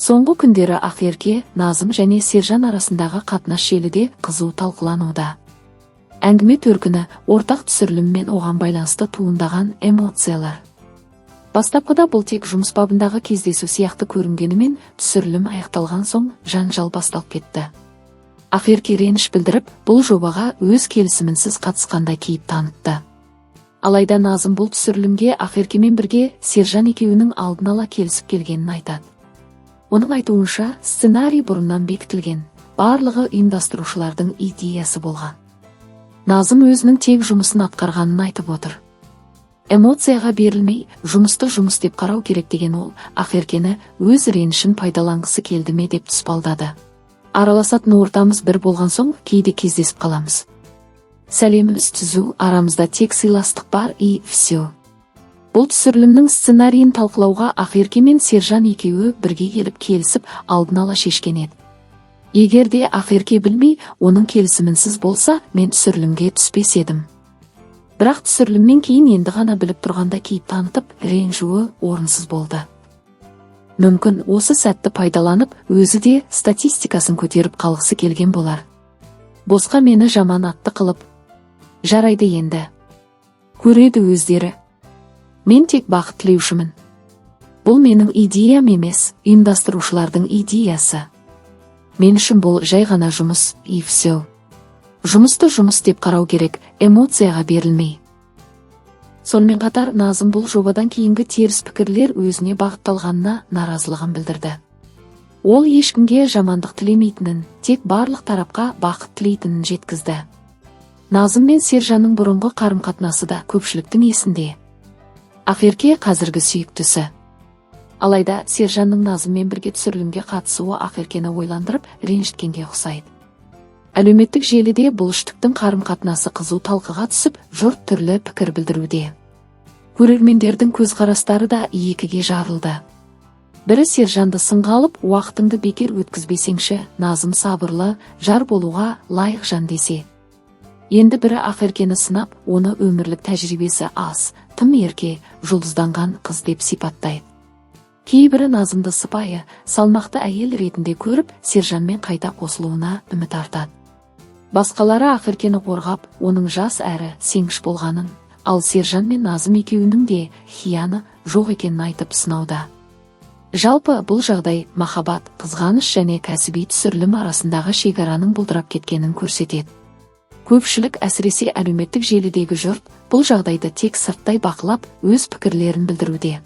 Соңғы күндері Ақерке, Назым және Сержан арасындағы қатынас желіде қызу талқылануда. Әңгіме төркіні ортақ түсірілім мен оған байланысты туындаған эмоциялар. Бастапқыда бұл тек жұмыс бабындағы кездесу сияқты көрінгенімен, түсірілім аяқталған соң жанжал басталып кетті. Ақерке реніш білдіріп, бұл жобаға өз келісімінсіз қатысқандай кейіп танытты. Алайда Назым бұл түсірілімге Ақеркемен бірге Сержан екеуінің алдын ала келісіп келгенін айтады. Оның айтуынша, сценарий бұрыннан бекітілген, барлығы ұйымдастырушылардың идеясы болған. Назым өзінің тек жұмысын атқарғанын айтып отыр. Эмоцияға берілмей, жұмысты жұмыс деп қарау керек деген ол, Ақеркені өз ренішін пайдаланғысы келді ме деп тұспалдады. Араласатын ортамыз бір болған соң, кейде кездесіп қаламыз. Сәлеміміз түзу, арамызда тек сыйластық бар и все. Бұл түсірілімнің сценарийін талқылауға Ақерке мен Сержан екеуі бірге келіп келісіп алдын ала шешкен еді. Егер де Ақерке білмей, оның келісімінсіз болса, мен түсірілімге түспес едім. Бірақ түсірілімнен кейін енді ғана біліп тұрғанда кейіп танытып, ренжуі орынсыз болды. Мүмкін осы сәтті пайдаланып, өзі де статистикасын көтеріп қалғысы келген болар. Босқа мені жаман атты қылып. Жарайды енді. Көреді өздері. Мен тек бақыт тілеушімін. Бұл менің идеям емес, ұйымдастырушылардың идеясы. Мен үшін бұл жай ғана жұмыс, и все. Жұмысты жұмыс деп қарау керек, эмоцияға берілмей. Сонымен қатар Назым бұл жобадан кейінгі теріс пікірлер өзіне бағытталғанына наразылығын білдірді. Ол ешкімге жамандық тілемейтінін, тек барлық тарапқа бақыт тілейтінін жеткізді. Назым мен Сержанның бұрынғы қарым-қатынасы да көпшіліктің есінде. Ақерке қазіргі сүйіктісі. Алайда Сержанның Назыммен бірге түсірілімге қатысуы Ақеркені ойландырып, ренжіткенге ұқсайды. Әлеуметтік желіде бұл үштіктің қарым-қатынасы қызу талқыға түсіп, жұрт түрлі пікір білдіруде. Көрермендердің көзқарастары да екіге жарылды. Бірі Сержанды сынға алып, уақытыңды бекер өткізбесеңші, Назым сабырлы, жар болуға лайық жан десе. Енді бірі Ақеркені сынап, оны өмірлік тәжірибесі аз, тым ерке, жұлдызданған қыз деп сипаттайды. Кейбірі Назымды сыпайы, салмақты әйел ретінде көріп, Сержанмен қайта қосылуына үміт артады. Басқалары Ақеркені қорғап, оның жас әрі сенгіш болғанын, ал Сержан мен Назым екеуінің де хияны жоқ екенін айтып сынауда. Жалпы бұл жағдай махаббат, қызғаныш және кәсіби түсірілім арасындағы шекараның бұлдырап кеткенін көрсетеді. Көпшілік, әсіресе әлеуметтік желідегі жұрт, бұл жағдайды тек сырттай бақылап, өз пікірлерін білдіруде.